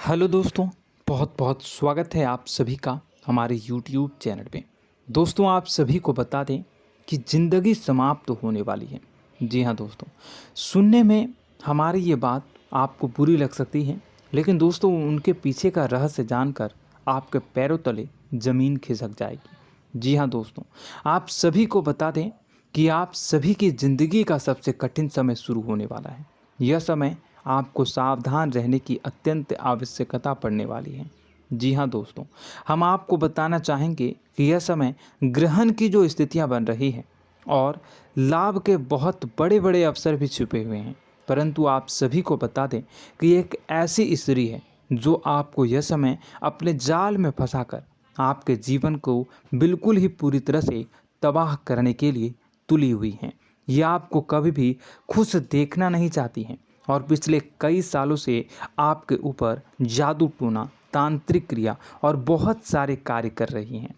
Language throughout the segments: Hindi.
हेलो दोस्तों, बहुत बहुत स्वागत है आप सभी का हमारे YouTube चैनल पे। दोस्तों, आप सभी को बता दें कि ज़िंदगी समाप्त होने वाली है। जी हाँ दोस्तों, सुनने में हमारी ये बात आपको बुरी लग सकती है, लेकिन दोस्तों उनके पीछे का रहस्य जानकर आपके पैरों तले ज़मीन खिसक जाएगी। जी हाँ दोस्तों, आप सभी को बता दें कि आप सभी की ज़िंदगी का सबसे कठिन समय शुरू होने वाला है। यह समय आपको सावधान रहने की अत्यंत आवश्यकता पड़ने वाली है। जी हाँ दोस्तों, हम आपको बताना चाहेंगे कि यह समय ग्रहण की जो स्थितियाँ बन रही है और लाभ के बहुत बड़े बड़े अवसर भी छुपे हुए हैं। परंतु आप सभी को बता दें कि एक ऐसी स्त्री है जो आपको यह समय अपने जाल में फंसाकर आपके जीवन को बिल्कुल ही पूरी तरह से तबाह करने के लिए तुली हुई हैं। यह आपको कभी भी खुश देखना नहीं चाहती हैं और पिछले कई सालों से आपके ऊपर जादू टोना, तांत्रिक क्रिया और बहुत सारे कार्य कर रही हैं,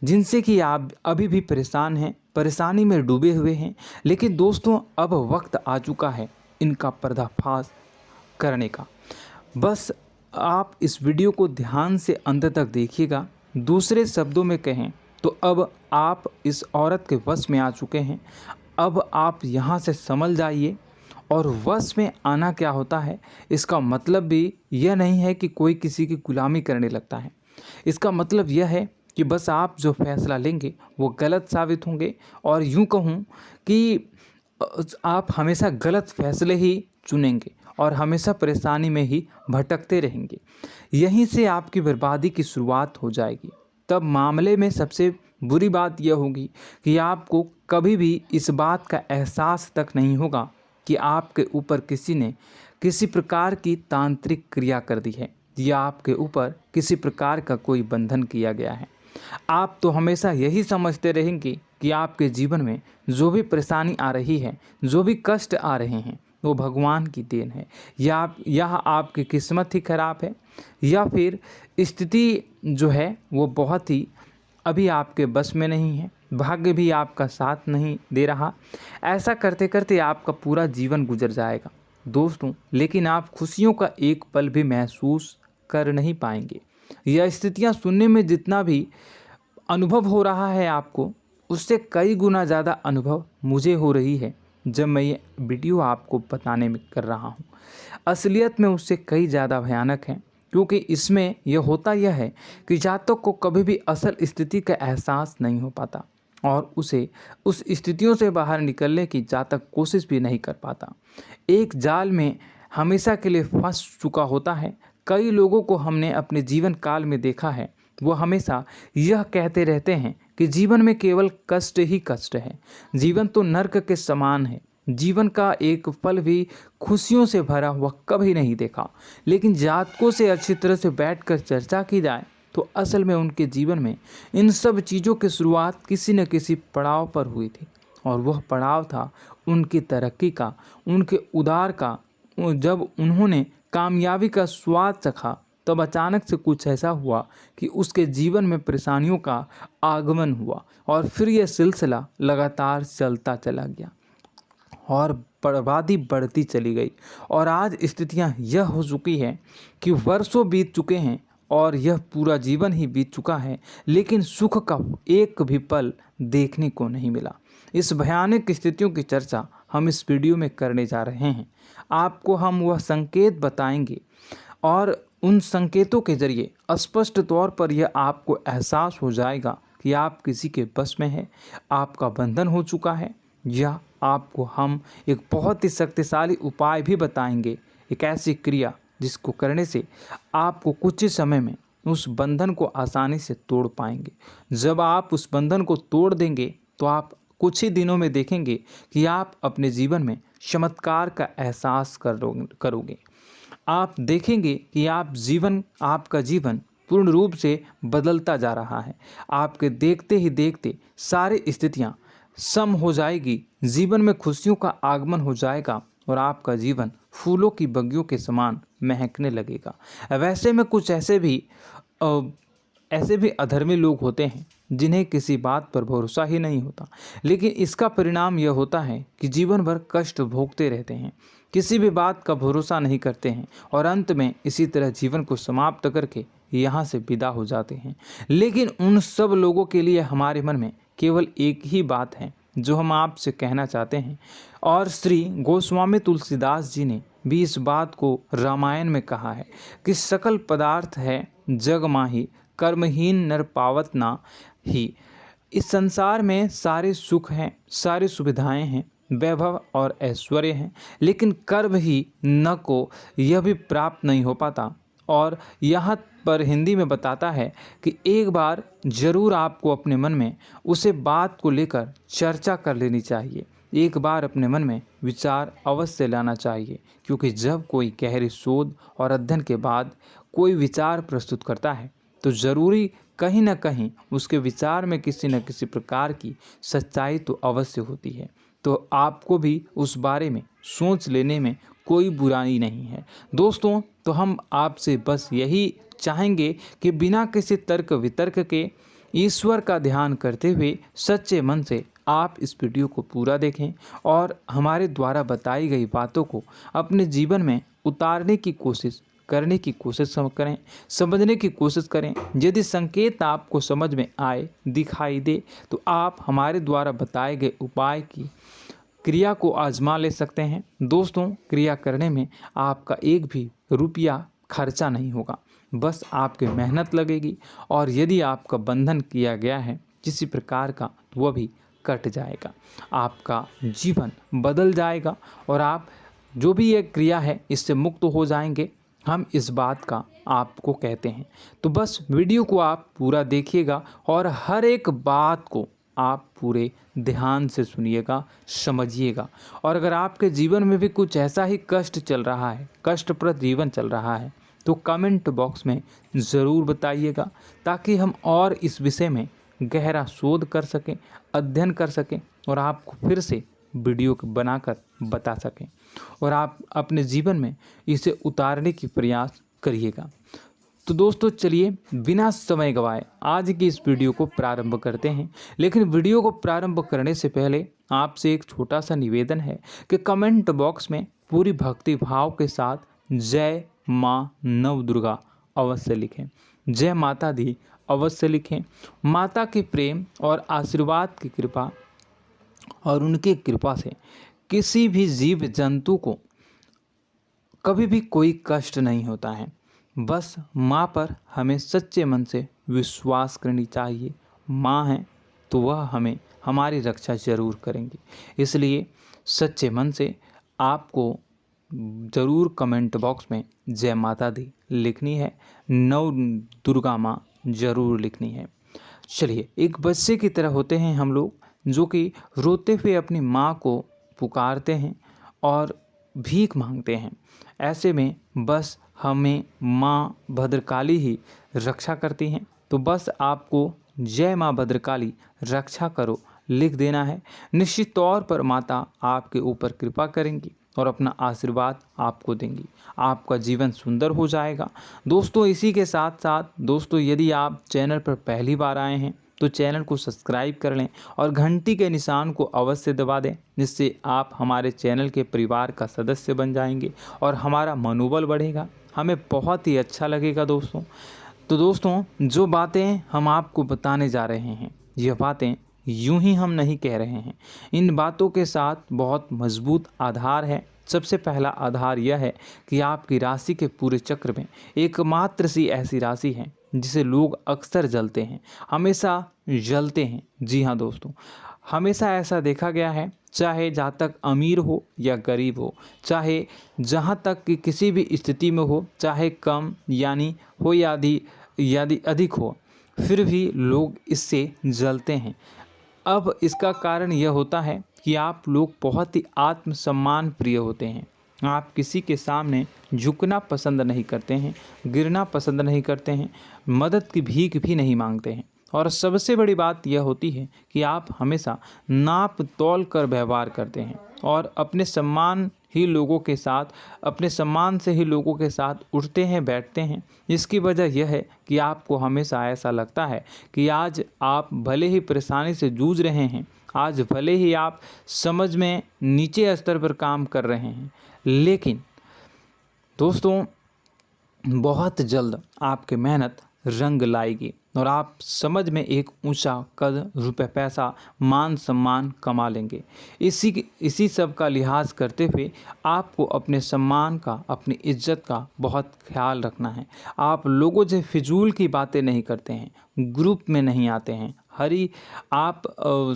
जिनसे कि आप अभी भी परेशान हैं, परेशानी में डूबे हुए हैं। लेकिन दोस्तों, अब वक्त आ चुका है इनका पर्दाफाश करने का। बस आप इस वीडियो को ध्यान से अंत तक देखिएगा। दूसरे शब्दों में कहें तो अब आप इस औरत के वश में आ चुके हैं। अब आप यहाँ से संभल जाइए। और वश में आना क्या होता है, इसका मतलब भी यह नहीं है कि कोई किसी की गुलामी करने लगता है। इसका मतलब यह है कि बस आप जो फैसला लेंगे वो गलत साबित होंगे, और यूँ कहूँ कि आप हमेशा गलत फैसले ही चुनेंगे और हमेशा परेशानी में ही भटकते रहेंगे। यहीं से आपकी बर्बादी की शुरुआत हो जाएगी। तब मामले में सबसे बुरी बात यह होगी कि आपको कभी भी इस बात का एहसास तक नहीं होगा कि आपके ऊपर किसी ने किसी प्रकार की तांत्रिक क्रिया कर दी है या आपके ऊपर किसी प्रकार का कोई बंधन किया गया है। आप तो हमेशा यही समझते रहेंगे कि आपके जीवन में जो भी परेशानी आ रही है, जो भी कष्ट आ रहे हैं, वो भगवान की देन है, या आपकी किस्मत ही खराब है, या फिर स्थिति जो है वो बहुत ही अभी आपके बस में नहीं है, भाग्य भी आपका साथ नहीं दे रहा। ऐसा करते करते आपका पूरा जीवन गुजर जाएगा दोस्तों, लेकिन आप खुशियों का एक पल भी महसूस कर नहीं पाएंगे। यह स्थितियां सुनने में जितना भी अनुभव हो रहा है आपको, उससे कई गुना ज़्यादा अनुभव मुझे हो रही है जब मैं ये वीडियो आपको बताने में कर रहा हूँ। असलियत में उससे कई ज़्यादा भयानक है, क्योंकि इसमें यह होता यह है कि जातक को कभी भी असल स्थिति का एहसास नहीं हो पाता और उसे उस स्थितियों से बाहर निकलने की जातक कोशिश भी नहीं कर पाता। एक जाल में हमेशा के लिए फंस चुका होता है। कई लोगों को हमने अपने जीवन काल में देखा है, वो हमेशा यह कहते रहते हैं कि जीवन में केवल कष्ट ही कष्ट है, जीवन तो नर्क के समान है, जीवन का एक पल भी खुशियों से भरा हुआ कभी नहीं देखा। लेकिन जातकों से अच्छी तरह से बैठकर चर्चा की जाए तो असल में उनके जीवन में इन सब चीज़ों की शुरुआत किसी न किसी पड़ाव पर हुई थी, और वह पड़ाव था उनकी तरक्की का, उनके उदार का। जब उन्होंने कामयाबी का स्वाद चखा, तब अचानक से कुछ ऐसा हुआ कि उसके जीवन में परेशानियों का आगमन हुआ, और फिर यह सिलसिला लगातार चलता चला गया और बर्बादी बढ़ती चली गई। और आज स्थितियां यह हो चुकी है कि वर्षों बीत चुके हैं और यह पूरा जीवन ही बीत चुका है, लेकिन सुख का एक भी पल देखने को नहीं मिला। इस भयानक स्थितियों की चर्चा हम इस वीडियो में करने जा रहे हैं। आपको हम वह संकेत बताएंगे और उन संकेतों के जरिए स्पष्ट तौर पर यह आपको एहसास हो जाएगा कि आप किसी के बस में हैं, आपका बंधन हो चुका है, या आपको हम एक बहुत ही शक्तिशाली उपाय भी बताएंगे, एक ऐसी क्रिया जिसको करने से आपको कुछ ही समय में उस बंधन को आसानी से तोड़ पाएंगे। जब आप उस बंधन को तोड़ देंगे तो आप कुछ ही दिनों में देखेंगे कि आप अपने जीवन में चमत्कार का एहसास करोगे। आप देखेंगे कि आपका जीवन पूर्ण रूप से बदलता जा रहा है। आपके देखते ही देखते सारी स्थितियां सम हो जाएगी, जीवन में खुशियों का आगमन हो जाएगा और आपका जीवन फूलों की बगियों के समान महकने लगेगा। वैसे में कुछ ऐसे भी अधर्मी लोग होते हैं जिन्हें किसी बात पर भरोसा ही नहीं होता, लेकिन इसका परिणाम यह होता है कि जीवन भर कष्ट भोगते रहते हैं, किसी भी बात का भरोसा नहीं करते हैं और अंत में इसी तरह जीवन को समाप्त करके यहाँ से विदा हो जाते हैं। लेकिन उन सब लोगों के लिए हमारे मन में केवल एक ही बात है जो हम आपसे कहना चाहते हैं, और श्री गोस्वामी तुलसीदास जी ने भी इस बात को रामायण में कहा है कि सकल पदार्थ है जग माही, कर्महीन नर पावत ना ही। इस संसार में सारे सुख हैं, सारी सुविधाएं हैं, वैभव और ऐश्वर्य हैं, लेकिन कर्म ही न को यह भी प्राप्त नहीं हो पाता। और यहाँ पर हिंदी में बताता है कि एक बार जरूर आपको अपने मन में उसे बात को लेकर चर्चा कर लेनी चाहिए, एक बार अपने मन में विचार अवश्य लाना चाहिए, क्योंकि जब कोई गहरी शोध और अध्ययन के बाद कोई विचार प्रस्तुत करता है तो ज़रूरी कहीं ना कहीं उसके विचार में किसी न किसी प्रकार की सच्चाई तो अवश्य होती है। तो आपको भी उस बारे में सोच लेने में कोई बुराई नहीं है। दोस्तों, तो हम आपसे बस यही चाहेंगे कि बिना किसी तर्क वितर्क के ईश्वर का ध्यान करते हुए सच्चे मन से आप इस वीडियो को पूरा देखें और हमारे द्वारा बताई गई बातों को अपने जीवन में उतारने की कोशिश करने की कोशिश करें, समझने की कोशिश करें। यदि संकेत आपको समझ में आए, दिखाई दे, तो आप हमारे द्वारा बताए गए उपाय की क्रिया को आजमा ले सकते हैं। दोस्तों, क्रिया करने में आपका एक भी रुपया खर्चा नहीं होगा, बस आपकी मेहनत लगेगी, और यदि आपका बंधन किया गया है किसी प्रकार का तो वह भी कट जाएगा, आपका जीवन बदल जाएगा और आप जो भी ये क्रिया है इससे मुक्त हो जाएंगे। हम इस बात का आपको कहते हैं। तो बस वीडियो को आप पूरा देखिएगा और हर एक बात को आप पूरे ध्यान से सुनिएगा, समझिएगा। और अगर आपके जीवन में भी कुछ ऐसा ही कष्ट चल रहा है, कष्टप्रद जीवन चल रहा है, तो कमेंट बॉक्स में ज़रूर बताइएगा, ताकि हम और इस विषय में गहरा शोध कर सकें, अध्ययन कर सकें और आपको फिर से वीडियो बनाकर बता सकें और आप अपने जीवन में इसे उतारने की प्रयास करिएगा। तो दोस्तों, चलिए बिना समय गवाए आज की इस वीडियो को प्रारंभ करते हैं। लेकिन वीडियो को प्रारंभ करने से पहले आपसे एक छोटा सा निवेदन है कि कमेंट बॉक्स में पूरी भक्ति भाव के साथ जय माँ नव दुर्गा अवश्य लिखें, जय माता दी अवश्य लिखें। माता के प्रेम और आशीर्वाद की कृपा और उनकी कृपा से किसी भी जीव जंतु को कभी भी कोई कष्ट नहीं होता है। बस माँ पर हमें सच्चे मन से विश्वास करनी चाहिए। माँ है तो वह हमें हमारी रक्षा जरूर करेंगी। इसलिए सच्चे मन से आपको ज़रूर कमेंट बॉक्स में जय माता दी लिखनी है, नव दुर्गा माँ ज़रूर लिखनी है। चलिए, एक बच्चे की तरह होते हैं हम लोग, जो कि रोते हुए अपनी माँ को पुकारते हैं और भीख मांगते हैं। ऐसे में बस हमें माँ भद्रकाली ही रक्षा करती हैं। तो बस आपको जय माँ भद्रकाली रक्षा करो लिख देना है। निश्चित तौर पर माता आपके ऊपर कृपा करेंगी और अपना आशीर्वाद आपको देंगी, आपका जीवन सुंदर हो जाएगा। दोस्तों, इसी के साथ साथ दोस्तों, यदि आप चैनल पर पहली बार आए हैं तो चैनल को सब्सक्राइब कर लें और घंटी के निशान को अवश्य दबा दें, जिससे आप हमारे चैनल के परिवार का सदस्य बन जाएंगे और हमारा मनोबल बढ़ेगा, हमें बहुत ही अच्छा लगेगा दोस्तों। तो दोस्तों, जो बातें हम आपको बताने जा रहे हैं, यह बातें यूं ही हम नहीं कह रहे हैं। इन बातों के साथ बहुत मजबूत आधार है। सबसे पहला आधार यह है कि आपकी राशि के पूरे चक्र में एकमात्र सी ऐसी राशि है जिसे लोग अक्सर जलते हैं, हमेशा जलते हैं। जी हाँ दोस्तों, हमेशा ऐसा देखा गया है, चाहे जहाँ तक अमीर हो या गरीब हो, चाहे जहाँ तक कि किसी भी स्थिति में हो, चाहे कम यानी हो या अधिक हो, फिर भी लोग इससे जलते हैं। अब इसका कारण यह होता है कि आप लोग बहुत ही आत्मसम्मान प्रिय होते हैं। आप किसी के सामने झुकना पसंद नहीं करते हैं, गिरना पसंद नहीं करते हैं, मदद की भीख भी नहीं मांगते हैं और सबसे बड़ी बात यह होती है कि आप हमेशा नाप तौल कर व्यवहार करते हैं और अपने सम्मान से ही लोगों के साथ उठते हैं बैठते हैं। इसकी वजह यह है कि आपको हमेशा ऐसा लगता है कि आज आप भले ही परेशानी से जूझ रहे हैं, आज भले ही आप समझ में नीचे स्तर पर काम कर रहे हैं, लेकिन दोस्तों बहुत जल्द आपकी मेहनत रंग लाएगी और आप समझ में एक ऊंचा कद, रुपए, पैसा, मान सम्मान कमा लेंगे। इसी सब का लिहाज करते हुए आपको अपने सम्मान का, अपनी इज्जत का बहुत ख्याल रखना है। आप लोगों से फिजूल की बातें नहीं करते हैं, ग्रुप में नहीं आते हैं, आप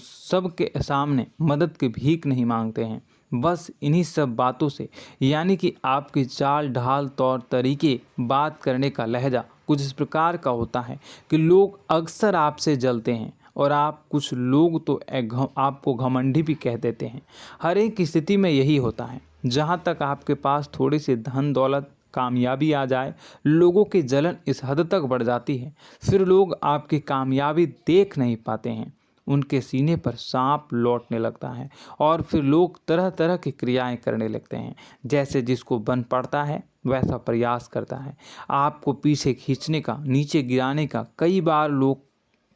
सबके सामने मदद की भीख नहीं मांगते हैं। बस इन्हीं सब बातों से, यानी कि आपकी चाल ढाल, तौर तरीके, बात करने का लहजा कुछ इस प्रकार का होता है कि लोग अक्सर आपसे जलते हैं और कुछ लोग तो आपको घमंडी भी कह देते हैं। हर एक स्थिति में यही होता है। जहाँ तक आपके पास थोड़ी सी धन दौलत, कामयाबी आ जाए, लोगों की जलन इस हद तक बढ़ जाती है, फिर लोग आपकी कामयाबी देख नहीं पाते हैं। उनके सीने पर सांप लौटने लगता है और फिर लोग तरह तरह की क्रियाएं करने लगते हैं। जैसे जिसको बन पड़ता है वैसा प्रयास करता है। आपको पीछे खींचने का, नीचे गिराने का कई बार लोग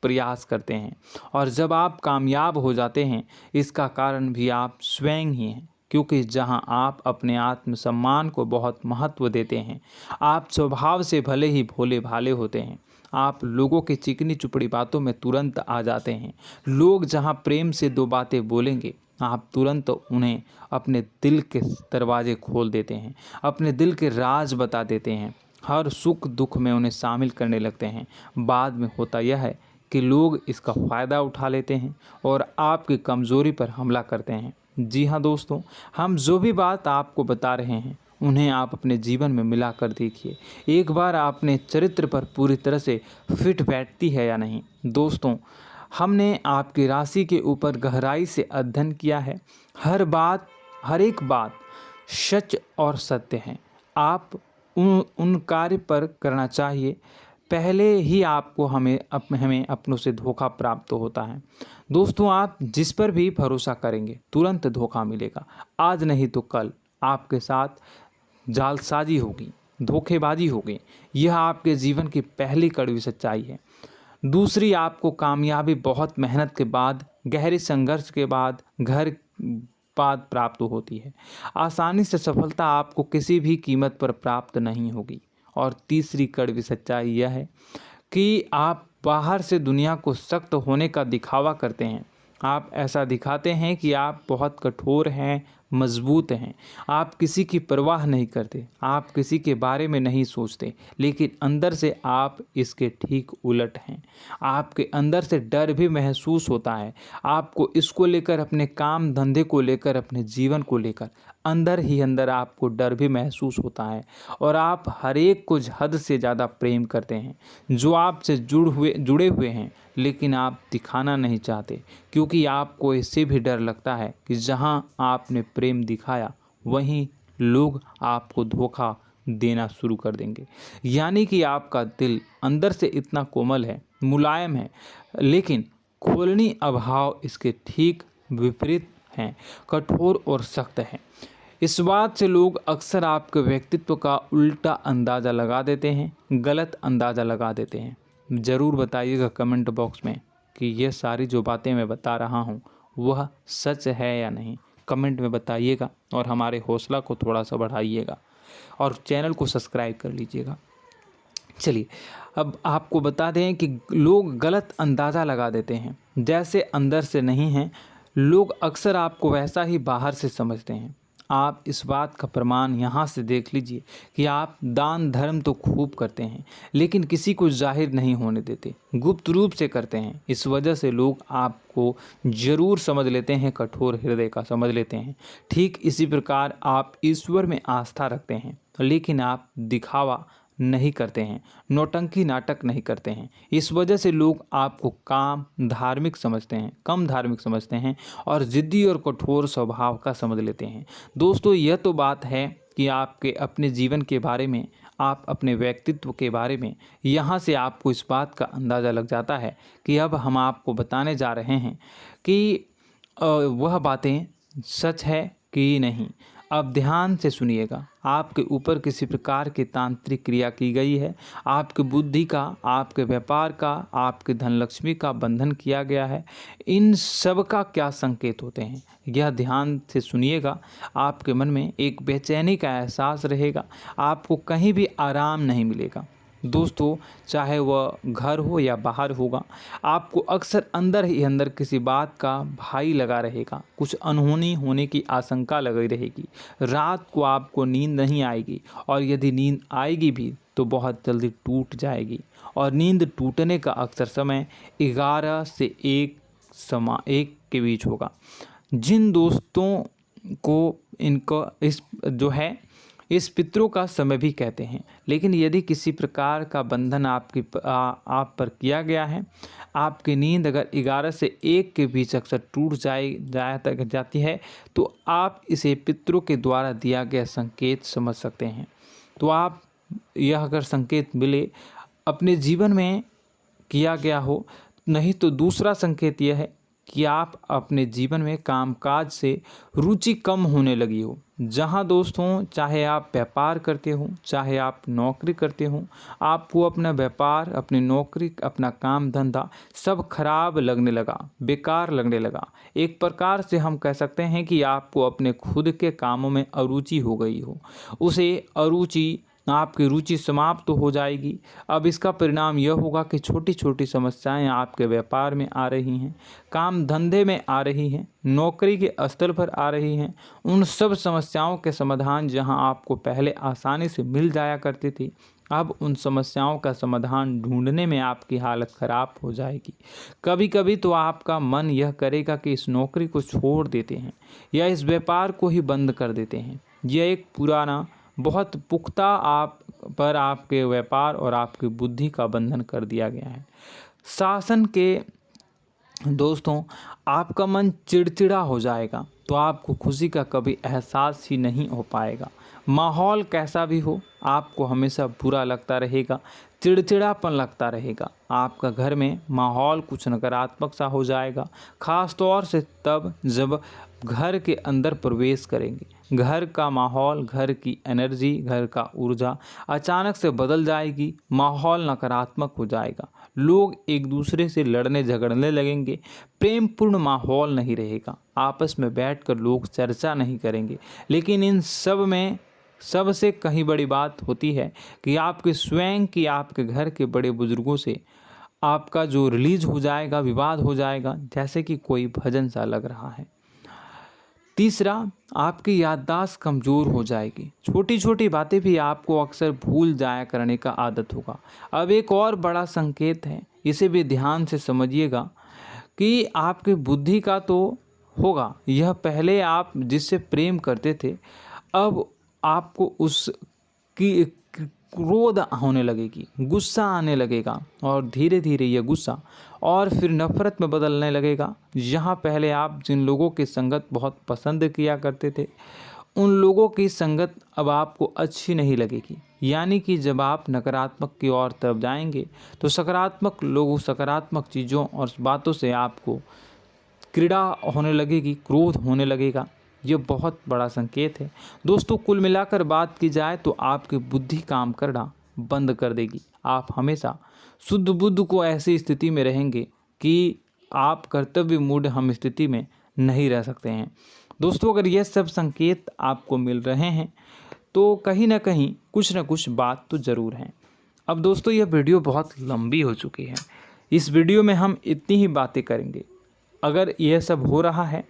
प्रयास करते हैं और जब आप कामयाब हो जाते हैं, इसका कारण भी आप स्वयं ही हैं। क्योंकि जहां आप अपने आत्मसम्मान को बहुत महत्व देते हैं, आप स्वभाव से भले ही भोले भाले होते हैं, आप लोगों की चिकनी चुपड़ी बातों में तुरंत आ जाते हैं। लोग जहां प्रेम से दो बातें बोलेंगे, आप तुरंत उन्हें अपने दिल के दरवाजे खोल देते हैं, अपने दिल के राज बता देते हैं, हर सुख दुख में उन्हें शामिल करने लगते हैं। बाद में होता यह है कि लोग इसका फ़ायदा उठा लेते हैं और आपकी कमज़ोरी पर हमला करते हैं। जी हाँ दोस्तों, हम जो भी बात आपको बता रहे हैं उन्हें आप अपने जीवन में मिला कर देखिए। एक बार आपने चरित्र पर पूरी तरह से फिट बैठती है या नहीं। दोस्तों, हमने आपकी राशि के ऊपर गहराई से अध्ययन किया है। हर एक बात सच और सत्य है। आप उन कार्य पर करना चाहिए, पहले ही आपको हमें अपनों से धोखा प्राप्त होता है। दोस्तों, आप जिस पर भी भरोसा करेंगे तुरंत धोखा मिलेगा। आज नहीं तो कल आपके साथ जालसाजी होगी, धोखेबाजी होगी। यह आपके जीवन की पहली कड़वी सच्चाई है। दूसरी, आपको कामयाबी बहुत मेहनत के बाद, गहरे संघर्ष के बाद, प्राप्त होती है। आसानी से सफलता आपको किसी भी कीमत पर प्राप्त नहीं होगी। और तीसरी कड़वी सच्चाई यह है कि आप बाहर से दुनिया को सख्त होने का दिखावा करते हैं। आप ऐसा दिखाते हैं कि आप बहुत कठोर हैं, मजबूत हैं। आप किसी की परवाह नहीं करते, आप किसी के बारे में नहीं सोचते, लेकिन अंदर से आप इसके ठीक उलट हैं। आपके अंदर से डर भी महसूस होता है। आपको इसको लेकर, अपने काम धंधे को लेकर, अपने जीवन को लेकर अंदर ही अंदर आपको डर भी महसूस होता है और आप हर एक को हद से ज़्यादा प्रेम करते हैं, जो आपसे जुड़े हुए हैं, लेकिन आप दिखाना नहीं चाहते, क्योंकि आपको इससे भी डर लगता है कि जहां आपने प्रेम दिखाया वहीं लोग आपको धोखा देना शुरू कर देंगे। यानी कि आपका दिल अंदर से इतना कोमल है, मुलायम है, लेकिन खोलनी अभाव इसके ठीक विपरीत हैं, कठोर और सख्त हैं। इस बात से लोग अक्सर आपके व्यक्तित्व का उल्टा अंदाज़ा लगा देते हैं, गलत अंदाज़ा लगा देते हैं। ज़रूर बताइएगा कमेंट बॉक्स में कि ये सारी जो बातें मैं बता रहा हूँ वह सच है या नहीं। कमेंट में बताइएगा और हमारे हौसला को थोड़ा सा बढ़ाइएगा और चैनल को सब्सक्राइब कर लीजिएगा। चलिए, अब आपको बता दें कि लोग गलत अंदाज़ा लगा देते हैं। जैसे अंदर से नहीं हैं, लोग अक्सर आपको वैसा ही बाहर से समझते हैं। आप इस बात का प्रमाण यहाँ से देख लीजिए कि आप दान धर्म तो खूब करते हैं, लेकिन किसी को जाहिर नहीं होने देते, गुप्त रूप से करते हैं। इस वजह से लोग आपको ज़रूर समझ लेते हैं, कठोर हृदय का समझ लेते हैं। ठीक इसी प्रकार आप ईश्वर में आस्था रखते हैं, लेकिन आप दिखावा नहीं करते हैं, नौटंकी नाटक नहीं करते हैं। इस वजह से लोग आपको कम धार्मिक समझते हैं और ज़िद्दी और कठोर स्वभाव का समझ लेते हैं। दोस्तों, यह तो बात है कि आपके अपने जीवन के बारे में, आप अपने व्यक्तित्व के बारे में, यहाँ से आपको इस बात का अंदाज़ा लग जाता है कि अब हम आपको बताने जा रहे हैं कि वह बातें सच है कि नहीं। अब ध्यान से सुनिएगा। आपके ऊपर किसी प्रकार की तांत्रिक क्रिया की गई है, आपकी बुद्धि का, आपके व्यापार का, आपके धनलक्ष्मी का बंधन किया गया है। इन सब का क्या संकेत होते हैं, यह ध्यान से सुनिएगा। आपके मन में एक बेचैनी का एहसास रहेगा, आपको कहीं भी आराम नहीं मिलेगा। दोस्तों, चाहे वह घर हो या बाहर होगा, आपको अक्सर अंदर ही अंदर किसी बात का भय लगा रहेगा, कुछ अनहोनी होने की आशंका लगी रहेगी। रात को आपको नींद नहीं आएगी, और यदि नींद आएगी भी तो बहुत जल्दी टूट जाएगी। और नींद टूटने का अक्सर समय 11 से 1 के बीच होगा। जिन दोस्तों को इनको इस पितरों का समय भी कहते हैं। लेकिन यदि किसी प्रकार का बंधन आप पर किया गया है, आपकी नींद अगर 11 से 1 के बीच अक्सर टूट जाती है, तो आप इसे पितरों के द्वारा दिया गया संकेत समझ सकते हैं। तो आप यह अगर संकेत मिले अपने जीवन में किया गया हो, नहीं तो दूसरा संकेत यह है कि आप अपने जीवन में कामकाज से रुचि कम होने लगी हो। जहां दोस्तों, चाहे आप व्यापार करते हो, चाहे आप नौकरी करते हो, आपको अपना व्यापार, अपनी नौकरी, अपना काम धंधा सब खराब लगने लगा, बेकार लगने लगा। एक प्रकार से हम कह सकते हैं कि आपको अपने खुद के कामों में अरुचि हो गई हो। उसे अरुचि, आपकी रुचि समाप्त तो हो जाएगी। अब इसका परिणाम यह होगा कि छोटी छोटी समस्याएं आपके व्यापार में आ रही हैं, काम धंधे में आ रही हैं, नौकरी के स्तर पर आ रही हैं। उन सब समस्याओं के समाधान जहां आपको पहले आसानी से मिल जाया करती थी, अब उन समस्याओं का समाधान ढूंढने में आपकी हालत ख़राब हो जाएगी। कभी कभी तो आपका मन यह करेगा कि इस नौकरी को छोड़ देते हैं या इस व्यापार को ही बंद कर देते हैं। यह एक पुराना, बहुत पुख्ता आप पर आपके व्यापार और आपकी बुद्धि का बंधन कर दिया गया है। शासन के दोस्तों, आपका मन चिड़चिड़ा हो जाएगा, तो आपको खुशी का कभी एहसास ही नहीं हो पाएगा। माहौल कैसा भी हो, आपको हमेशा बुरा लगता रहेगा, चिड़चिड़ापन लगता रहेगा। आपका घर में माहौल कुछ नकारात्मक सा हो जाएगा, ख़ास तौर से तब जब घर के अंदर प्रवेश करेंगे। घर का माहौल, घर की एनर्जी, घर का ऊर्जा अचानक से बदल जाएगी, माहौल नकारात्मक हो जाएगा। लोग एक दूसरे से लड़ने झगड़ने लगेंगे, प्रेमपूर्ण माहौल नहीं रहेगा, आपस में बैठकर लोग चर्चा नहीं करेंगे। लेकिन इन सब में सबसे कहीं बड़ी बात होती है कि आपके स्वयं की, आपके घर के बड़े बुजुर्गों से आपका जो रिलीज हो जाएगा, विवाद हो जाएगा, जैसे कि कोई भजन सा लग रहा है। तीसरा, आपकी याददाश्त कमज़ोर हो जाएगी, छोटी छोटी बातें भी आपको अक्सर भूल जाया करने का आदत होगा। अब एक और बड़ा संकेत है, इसे भी ध्यान से समझिएगा कि आपकी बुद्धि का तो होगा, यह पहले आप जिससे प्रेम करते थे, अब आपको उसकी क्रोध होने लगेगी, गुस्सा आने लगेगा, और धीरे धीरे यह गुस्सा और फिर नफरत में बदलने लगेगा। यहाँ पहले आप जिन लोगों की संगत बहुत पसंद किया करते थे, उन लोगों की संगत अब आपको अच्छी नहीं लगेगी। यानी कि जब आप नकारात्मक की ओर तरफ जाएंगे, तो सकारात्मक लोगों, सकारात्मक चीज़ों और बातों से आपको क्रीड़ा होने लगेगी, क्रोध होने लगेगा। ये बहुत बड़ा संकेत है दोस्तों। कुल मिलाकर बात की जाए तो आपकी बुद्धि काम करना बंद कर देगी। आप हमेशा शुद्ध बुद्ध को ऐसी स्थिति में रहेंगे कि आप कर्तव्य मूढ़ हम स्थिति में नहीं रह सकते हैं। दोस्तों, अगर ये सब संकेत आपको मिल रहे हैं तो कहीं ना कहीं कुछ ना कुछ बात तो ज़रूर है। अब दोस्तों, यह वीडियो बहुत लंबी हो चुकी है, इस वीडियो में हम इतनी ही बातें करेंगे। अगर यह सब हो रहा है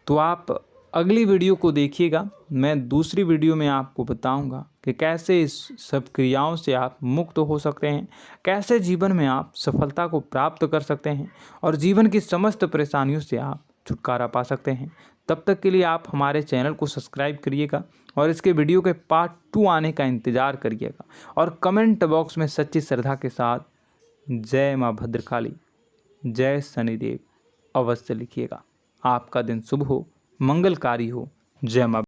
तो आप अगली वीडियो को देखिएगा। मैं दूसरी वीडियो में आपको बताऊंगा कि कैसे इस सब क्रियाओं से आप मुक्त हो सकते हैं, कैसे जीवन में आप सफलता को प्राप्त कर सकते हैं और जीवन की समस्त परेशानियों से आप छुटकारा पा सकते हैं। तब तक के लिए आप हमारे चैनल को सब्सक्राइब करिएगा और इसके वीडियो के पार्ट 2 आने का इंतज़ार करिएगा। और कमेंट बॉक्स में सच्ची श्रद्धा के साथ जय माँ भद्रकाली, जय शनिदेव अवश्य लिखिएगा। आपका दिन शुभ हो, मंगलकारी हो। जय माँ।